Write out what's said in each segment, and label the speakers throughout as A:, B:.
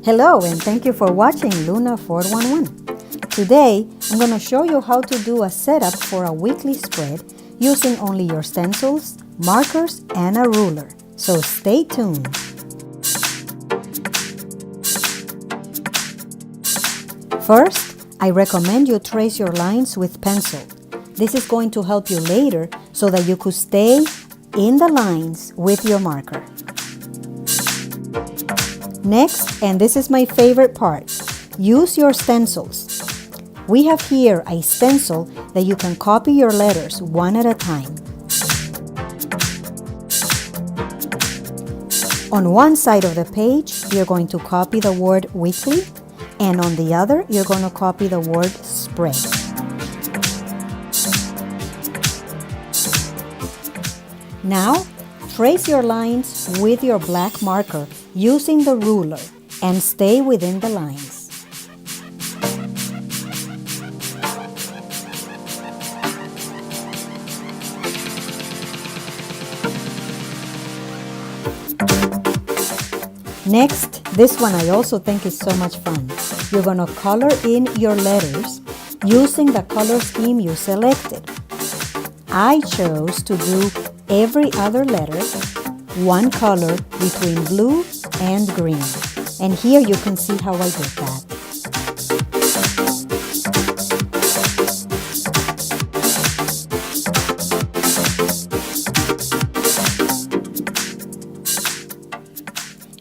A: Hello and thank you for watching Luna 411. Today, I'm going to show you how to do a setup for a weekly spread using only your stencils, markers, and a ruler. So stay tuned. First, I recommend you trace your lines with pencil. This is going to help you later so that you could stay in the lines with your marker. Next, and this is my favorite part, use your stencils. We have here a stencil that you can copy your letters one at a time. On one side of the page, you're going to copy the word weekly, and on the other, you're going to copy the word spread. Now, trace your lines with your black marker using the ruler and stay within the lines. Next, this one I also think is so much fun. You're going to color in your letters using the color scheme you selected. I chose to do every other letter one color between blue and green. And here you can see how I did that.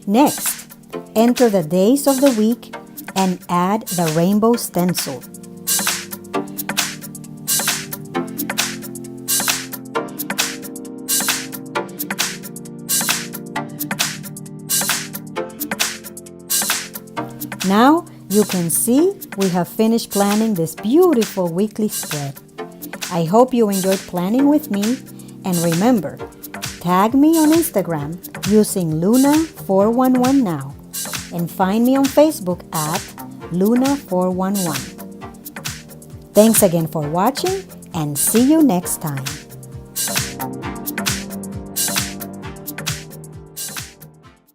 A: Next, enter the days of the week and add the rainbow stencil. Now you can see we have finished planning this beautiful weekly spread. I hope you enjoyed planning with me, and remember, tag me on Instagram using Luna411 now, and find me on Facebook at Luna411. Thanks again for watching, and see you next time.